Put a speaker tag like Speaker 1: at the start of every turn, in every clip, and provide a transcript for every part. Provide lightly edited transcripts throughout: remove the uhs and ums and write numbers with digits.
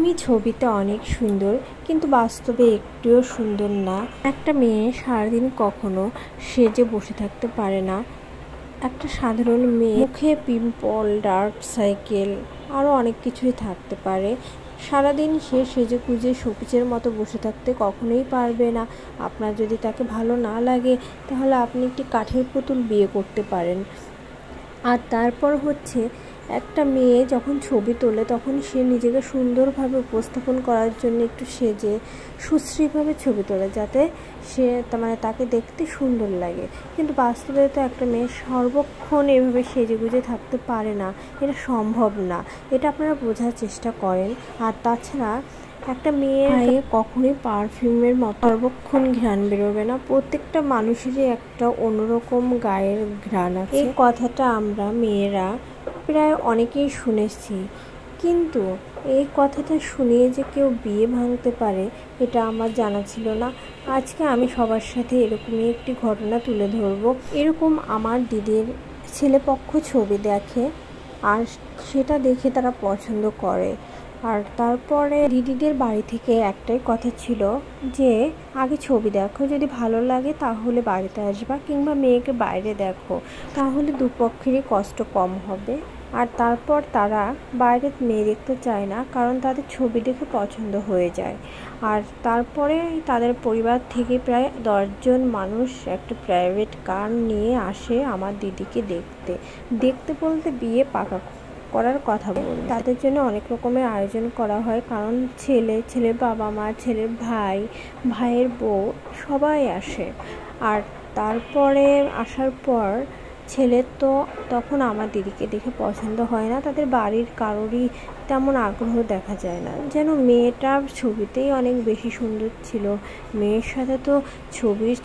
Speaker 1: তুমি ছবিতে অনেক সুন্দর, কিন্তু বাস্তবে একটুও সুন্দর না। একটা মেয়ে সারাদিন কখনো সেজে বসে থাকতে পারে না। একটা সাধারণ মেয়ে মুখে পিম্পল, ডার্ক সাইকেল, আরও অনেক কিছুই থাকতে পারে। সারাদিন সে সেজে গুজে শোপিসের মতো বসে থাকতে কখনোই পারবে না। আপনার যদি তাকে ভালো না লাগে, তাহলে আপনি একটি কাঠের পুতুল বিয়ে করতে পারেন। আর তারপর হচ্ছে, একটা মেয়ে যখন ছবি তোলে তখন সে নিজেকে সুন্দরভাবে উপস্থাপন করার জন্য একটু সেজে সুশ্রীভাবে ছবি তোলে, যাতে সে তাকে দেখতে সুন্দর লাগে। কিন্তু বাস্তবে তো একটা মেয়ে সর্বক্ষণ এভাবে সেজে গুজে থাকতে পারে না, এটা সম্ভব না। এটা আপনারা বোঝার চেষ্টা করেন। আর তাছাড়া একটা মেয়ের কখনোই পারফিউমের মতো সর্বক্ষণ ঘ্রাণ বেরোবে না। প্রত্যেকটা মানুষেরই একটা অন্যরকম গায়ের ঘ্রাণ আছে। এই কথাটা আমরা মেয়েরা প্রায় অনেকেই শুনেছি, কিন্তু এই কথাটা শুনিয়ে যে কেউ বিয়ে ভাঙতে পারে, এটা আমার জানা ছিল না। আজকে আমি সবার সাথে এরকমই একটি ঘটনা তুলে ধরবো। এরকম আমার দিদির ছেলেপক্ষ ছবি দেখে, আর সেটা দেখে তারা পছন্দ করে। আর তারপরে দিদিদের বাড়ি থেকে একটাই কথা ছিল যে আগে ছবি দেখো, যদি ভালো লাগে তাহলে বাড়িতে আসবা, কিংবা মেয়েকে বাইরে দেখো, তাহলে দুপক্ষেরই কষ্ট কম হবে। আর তারপর তারা বাইরে মেয়ে দেখতে চায় না, কারণ তাদের ছবি দেখে পছন্দ হয়ে যায়। আর তারপরে তাদের পরিবার থেকে প্রায় 10 জন মানুষ একটা প্রাইভেট কার নিয়ে আসে আমার দিদিকে দেখতে বলতে বিয়ে পাকা করার কথা বলে। তাদের জন্য অনেক রকমের আয়োজন করা হয়, কারণ ছেলের বাবা মা, ছেলের ভাইয়ের বউ সবাই আসে। আর তারপরে আসার পর ছেলের তো তখন আমার দিদিকে দেখে পছন্দ হয় না, তাদের বাড়ির কারোরই তেমন আগ্রহ দেখা যায় না। যেন মেয়েটার ছবিতেই অনেক বেশি সুন্দর ছিল, মেয়ের সাথে তো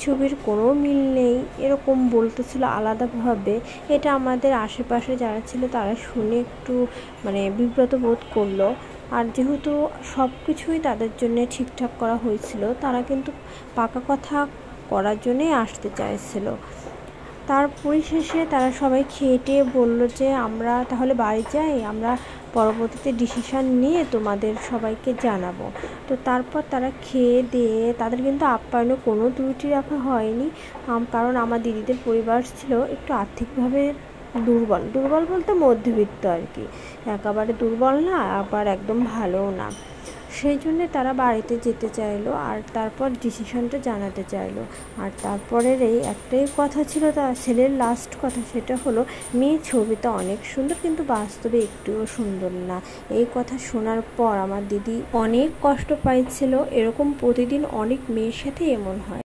Speaker 1: ছবির কোনো মিল নেই, এরকম বলতেছিল আলাদাভাবে। এটা আমাদের আশেপাশে যারা ছিল তারা শুনে একটু বিব্রত বোধ করলো। আর যেহেতু সব কিছুই তাদের জন্য ঠিকঠাক করা হয়েছিল, তারা কিন্তু পাকা কথা করার জন্যই আসতে চাইছিল। তার পরিশেষে তারা সবাই খেয়ে টেয়ে বললো যে আমরা তাহলে বাড়ি যাই, আমরা পরবর্তীতে ডিসিশান নিয়ে তোমাদের সবাইকে জানাবো। তো তারপর তারা খেয়ে দিয়ে, তাদের কিন্তু আপ্যায়নে কোনো ত্রুটি রাখা হয়নি, কারণ আমার দিদিদের পরিবার ছিল একটু আর্থিকভাবে দুর্বল বলতে মধ্যবিত্ত আর কি, একেবারে দুর্বল না, আবার একদম ভালোও না। সেই জন্যে তারা বাড়িতে যেতে চাইলো, আর তারপর ডিসিশনটা জানাতে চাইলো। আর তারপরের এই একটাই কথা ছিল, তার ছেলের লাস্ট কথা, সেটা হলো মেয়ে ছবিতে অনেক সুন্দর, কিন্তু বাস্তবে একটুও সুন্দর না। এই কথা শোনার পর আমার দিদি অনেক কষ্ট পাইছিল। এরকম প্রতিদিন অনেক মেয়ের সাথে এমন হয়।